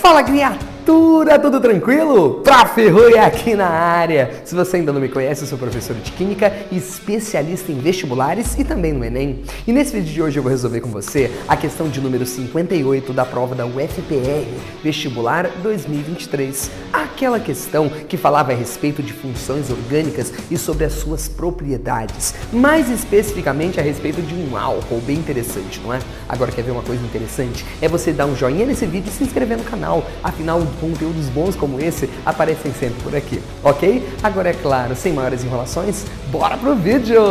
Fala, criatura, tudo tranquilo? Prof. Rui aqui na área. Se você ainda não me conhece, eu sou professor de Química, especialista em vestibulares e também no Enem. E nesse vídeo de hoje eu vou resolver com você a questão de número 58 da prova da UFPR, Vestibular 2023. Aquela questão que falava a respeito de funções orgânicas e sobre as suas propriedades. Mais especificamente a respeito de um álcool, bem interessante, não é? Agora, quer ver uma coisa interessante? É você dar um joinha nesse vídeo e se inscrever no canal. Afinal, conteúdos bons como esse aparecem sempre por aqui, ok? Agora, é claro, sem maiores enrolações, bora pro vídeo!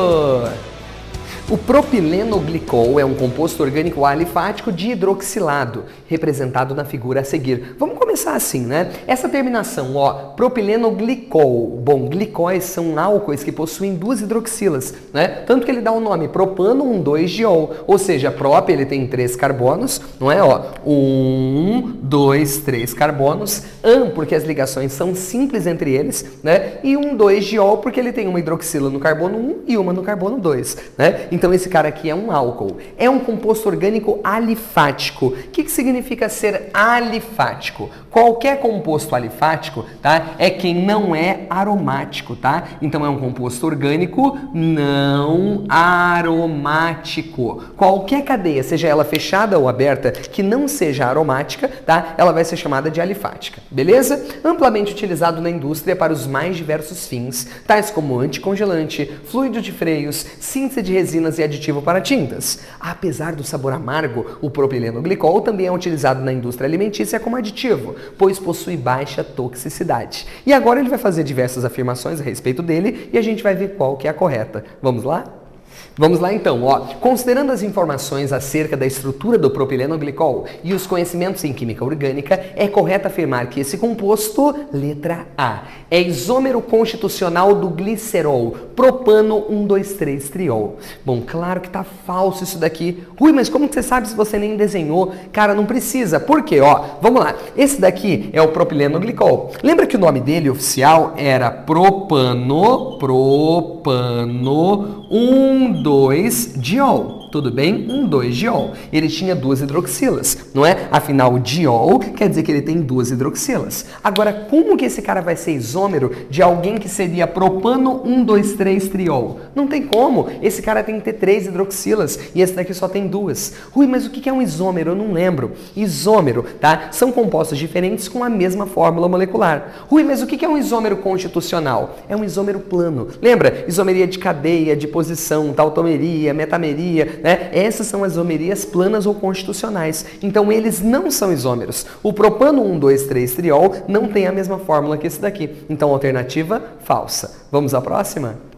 O propilenoglicol é um composto orgânico alifático dihidroxilado, representado na figura a seguir. Vamos começar assim, né? Essa terminação, ó, propilenoglicol. Bom, glicóis são álcoois que possuem duas hidroxilas, né? Tanto que ele dá o nome propano 1,2-diol, ou seja, prop ele tem 3 carbonos, não é? Ó, 1, 2, 3 carbonos, an porque as ligações são simples entre eles, né? E 1,2-diol porque ele tem uma hidroxila no carbono 1 e uma no carbono 2, né? Então esse cara aqui é um álcool. É um composto orgânico alifático. O que significa ser alifático? Qualquer composto alifático, tá? É quem não é aromático, tá? Então é um composto orgânico não aromático. Qualquer cadeia, seja ela fechada ou aberta, que não seja aromática, tá? Ela vai ser chamada de alifática, beleza? Amplamente utilizado na indústria para os mais diversos fins, tais como anticongelante, fluido de freios, síntese de resinas e aditivo para tintas. Apesar do sabor amargo, o propilenoglicol também é utilizado na indústria alimentícia como aditivo, pois possui baixa toxicidade. E agora ele vai fazer diversas afirmações a respeito dele e a gente vai ver qual que é a correta. Vamos lá? Vamos lá então, ó. Considerando as informações acerca da estrutura do propilenoglicol e os conhecimentos em química orgânica, é correto afirmar que esse composto, letra A, é isômero constitucional do glicerol, propano 1,2,3-triol. Bom, claro que tá falso isso daqui. Rui, mas como que você sabe se você nem desenhou? Cara, não precisa. Por quê? Ó, vamos lá. Esse daqui é o propilenoglicol. Lembra que o nome dele oficial era propano 1,2-diol. Tudo bem? 1,2-diol. Ele tinha duas hidroxilas, não é? Afinal, diol quer dizer que ele tem duas hidroxilas. Agora, como que esse cara vai ser isômero de alguém que seria propano 1,2,3-triol? Não tem como. Esse cara tem que ter 3 hidroxilas e esse daqui só tem 2. Rui, mas o que é um isômero? Eu não lembro. Isômero, tá? São compostos diferentes com a mesma fórmula molecular. Rui, mas o que é um isômero constitucional? É um isômero plano. Lembra? Isomeria de cadeia, de posição, tautomeria, metameria, né? Essas são as isomerias planas ou constitucionais. Então eles não são isômeros. O propano 1,2,3-triol não tem a mesma fórmula que esse daqui. Então alternativa falsa. Vamos à próxima?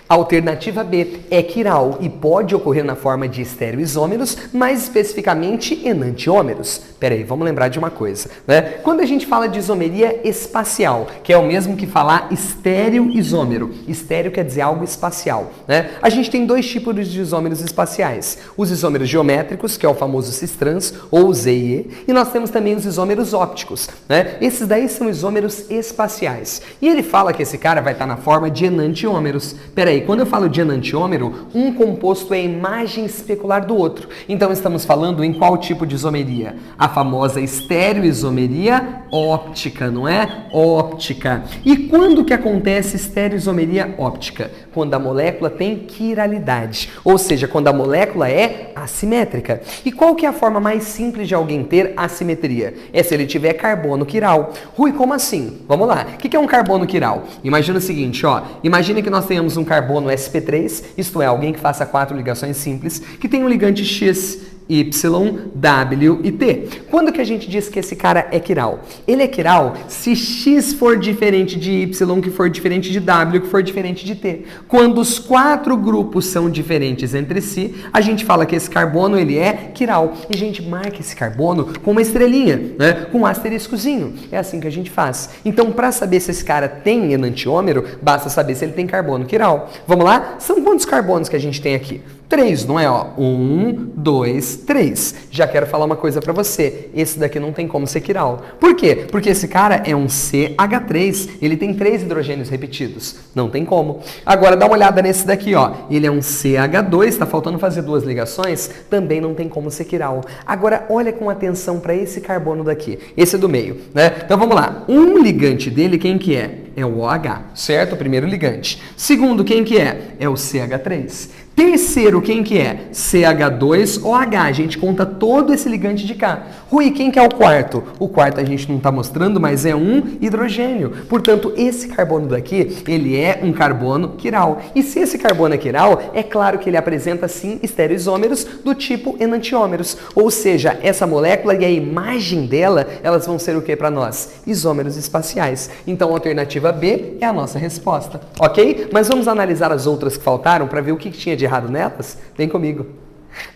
A alternativa B é quiral e pode ocorrer na forma de estereoisômeros, mais especificamente enantiômeros. Peraí, vamos lembrar de uma coisa, né? Quando a gente fala de isomeria espacial, que é o mesmo que falar estereoisômero, estéreo quer dizer algo espacial, né? A gente tem 2 tipos de isômeros espaciais. Os isômeros geométricos, que é o famoso cis-trans ou ZIE, e nós temos também os isômeros ópticos, né? Esses daí são isômeros espaciais. E ele fala que esse cara vai estar na forma de enantiômeros. Peraí, quando eu falo de enantiômero, um composto é a imagem especular do outro. Então estamos falando em qual tipo de isomeria? A famosa estereoisomeria óptica, não é? Óptica. E quando que acontece estereoisomeria óptica? Quando a molécula tem quiralidade, ou seja, quando a molécula é assimétrica. E qual que é a forma mais simples de alguém ter assimetria? É se ele tiver carbono quiral. Rui, como assim? Vamos lá. O que é um carbono quiral? Imagina o seguinte, ó. Imagina que nós tenhamos um carbono sp3, isto é, alguém que faça 4 ligações simples, que tem um ligante X, Y, W e T. Quando que a gente diz que esse cara é quiral? Ele é quiral se X for diferente de Y, que for diferente de W, que for diferente de T. Quando os 4 grupos são diferentes entre si, a gente fala que esse carbono ele é quiral. E a gente marca esse carbono com uma estrelinha, né? Com um asteriscozinho. É assim que a gente faz. Então, para saber se esse cara tem enantiômero, basta saber se ele tem carbono quiral. Vamos lá? São quantos carbonos que a gente tem aqui? 3, não é? Ó, 1, 2, 3. Já quero falar uma coisa pra você. Esse daqui não tem como ser quiral. Por quê? Porque esse cara é um CH3. Ele tem 3 hidrogênios repetidos. Não tem como. Agora, dá uma olhada nesse daqui, ó. Ele é um CH2, tá faltando fazer 2 ligações. Também não tem como ser quiral. Agora, olha com atenção pra esse carbono daqui. Esse é do meio, né? Então, vamos lá. Um ligante dele, quem que é? É o OH, certo? O primeiro ligante. Segundo, quem que é? É o CH3. Terceiro, quem que é? CH2OH. A gente conta todo esse ligante de cá. Rui, quem que é o quarto? O quarto a gente não está mostrando, mas é um hidrogênio. Portanto, esse carbono daqui, ele é um carbono quiral. E se esse carbono é quiral, é claro que ele apresenta, sim, estereoisômeros do tipo enantiômeros. Ou seja, essa molécula e a imagem dela, elas vão ser o que para nós? Isômeros espaciais. Então, a alternativa B é a nossa resposta. Ok? Mas vamos analisar as outras que faltaram para ver o que tinha de errado nelas? Vem comigo.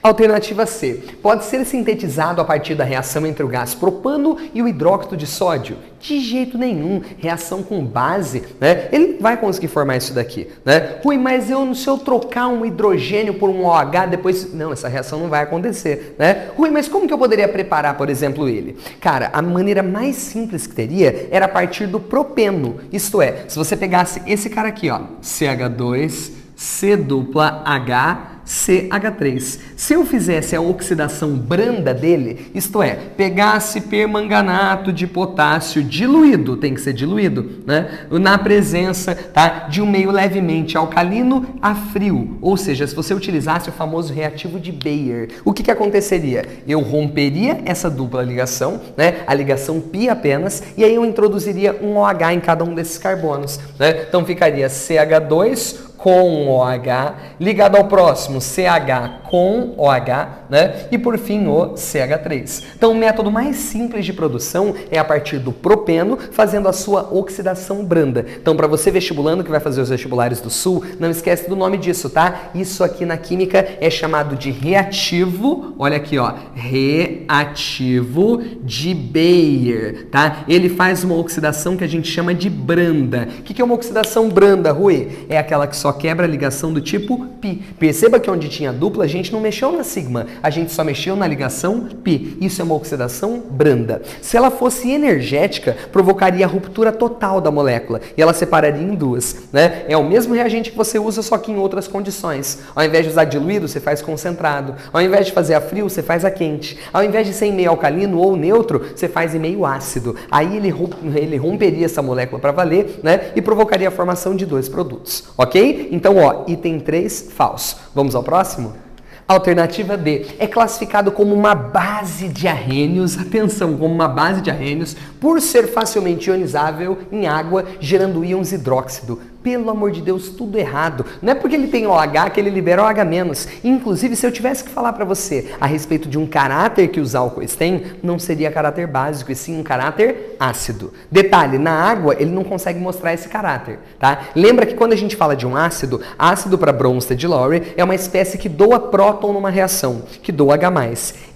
Alternativa C. Pode ser sintetizado a partir da reação entre o gás propano e o hidróxido de sódio? De jeito nenhum. Reação com base, né? Ele vai conseguir formar isso daqui, né? Rui, mas se eu trocar um hidrogênio por um OH, depois... Não, essa reação não vai acontecer, né? Rui, mas como que eu poderia preparar, por exemplo, ele? Cara, a maneira mais simples que teria era a partir do propeno. Isto é, se você pegasse esse cara aqui, ó, CH2... C dupla H, CH3. Se eu fizesse a oxidação branda dele, isto é, pegasse permanganato de potássio diluído, tem que ser diluído, né? Na presença, tá, de um meio levemente alcalino a frio, ou seja, se você utilizasse o famoso reativo de Bayer, o que aconteceria? Eu romperia essa dupla ligação, né? A ligação pi apenas, e aí eu introduziria um OH em cada um desses carbonos, né? Então ficaria CH2 com OH, ligado ao próximo CH com OH, né? E por fim o CH3. Então o método mais simples de produção é a partir do propeno, fazendo a sua oxidação branda. Então para você vestibulando que vai fazer os vestibulares do Sul, não esquece do nome disso, tá? Isso aqui na química é chamado de reativo, olha aqui, ó, reativo de Bayer, tá? Ele faz uma oxidação que a gente chama de branda. O que é uma oxidação branda, Rui? É aquela que só quebra a ligação do tipo pi. Perceba que onde tinha dupla, a gente não mexeu na sigma, a gente só mexeu na ligação pi. Isso é uma oxidação branda. Se ela fosse energética, provocaria a ruptura total da molécula e ela separaria em duas, né? É o mesmo reagente que você usa, só que em outras condições. Ao invés de usar diluído, você faz concentrado. Ao invés de fazer a frio, você faz a quente. Ao invés de ser em meio alcalino ou neutro, você faz em meio ácido. Aí ele romperia essa molécula para valer, né? E provocaria a formação de 2 produtos, ok? Então, ó, item 3, falso. Vamos ao próximo? Alternativa D. É classificado como uma base de arrênios, atenção, como uma base de arrênios, por ser facilmente ionizável em água, gerando íons hidróxido. Pelo amor de Deus, tudo errado. Não é porque ele tem OH que ele libera OH-. Inclusive, se eu tivesse que falar para você a respeito de um caráter que os álcoois têm, não seria caráter básico, e sim um caráter ácido. Detalhe, na água ele não consegue mostrar esse caráter, tá? Lembra que quando a gente fala de um ácido, ácido para Bronsted-Lowry é uma espécie que doa próton numa reação, que doa H+.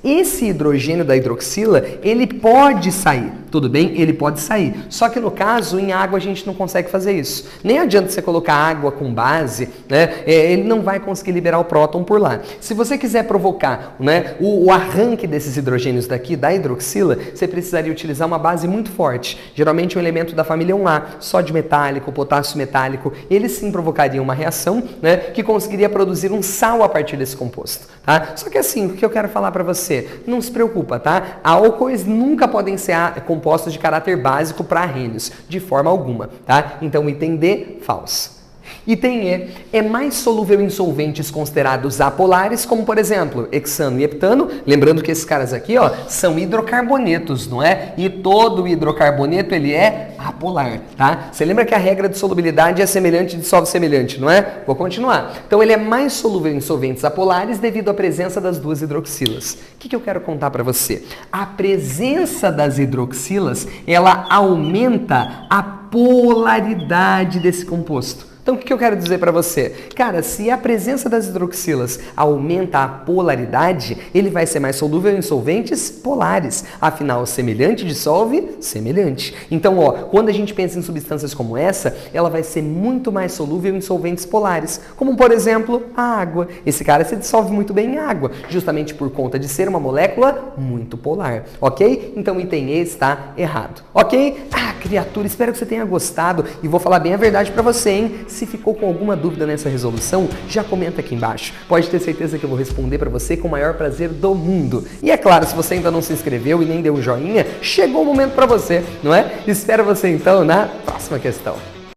Esse hidrogênio da hidroxila, ele pode sair, tudo bem? Ele pode sair. Só que no caso, em água a gente não consegue fazer isso. Nem adianta você colocar água com base, né? Ele não vai conseguir liberar o próton por lá. Se você quiser provocar, né, o arranque desses hidrogênios daqui, da hidroxila, você precisaria utilizar uma base muito forte. Geralmente um elemento da família 1A, sódio metálico, potássio metálico. Ele sim provocaria uma reação, né, que conseguiria produzir um sal a partir desse composto, tá? Só que assim, o que eu quero falar para você? Não se preocupa, tá? Álcoois nunca podem ser compostos de caráter básico para arrênios, de forma alguma, tá? Então, item D, falso. Item E, é mais solúvel em solventes considerados apolares, como por exemplo, hexano e heptano. Lembrando que esses caras aqui, ó, são hidrocarbonetos, não é? E todo hidrocarboneto, ele é apolar, tá? Você lembra que a regra de solubilidade é semelhante dissolve semelhante, não é? Vou continuar. Então, ele é mais solúvel em solventes apolares devido à presença das 2 hidroxilas. O que eu quero contar para você? A presença das hidroxilas, ela aumenta a polaridade desse composto. Então o que eu quero dizer para você? Cara, se a presença das hidroxilas aumenta a polaridade, ele vai ser mais solúvel em solventes polares. Afinal, semelhante dissolve semelhante. Então, quando a gente pensa em substâncias como essa, ela vai ser muito mais solúvel em solventes polares, como por exemplo, a água. Esse cara se dissolve muito bem em água, justamente por conta de ser uma molécula muito polar, ok? Então o item E está errado, ok? Criatura, espero que você tenha gostado e vou falar bem a verdade para você, hein? Se ficou com alguma dúvida nessa resolução, já comenta aqui embaixo. Pode ter certeza que eu vou responder para você com o maior prazer do mundo. E é claro, se você ainda não se inscreveu e nem deu um joinha, chegou o momento para você, não é? Espero você então na próxima questão.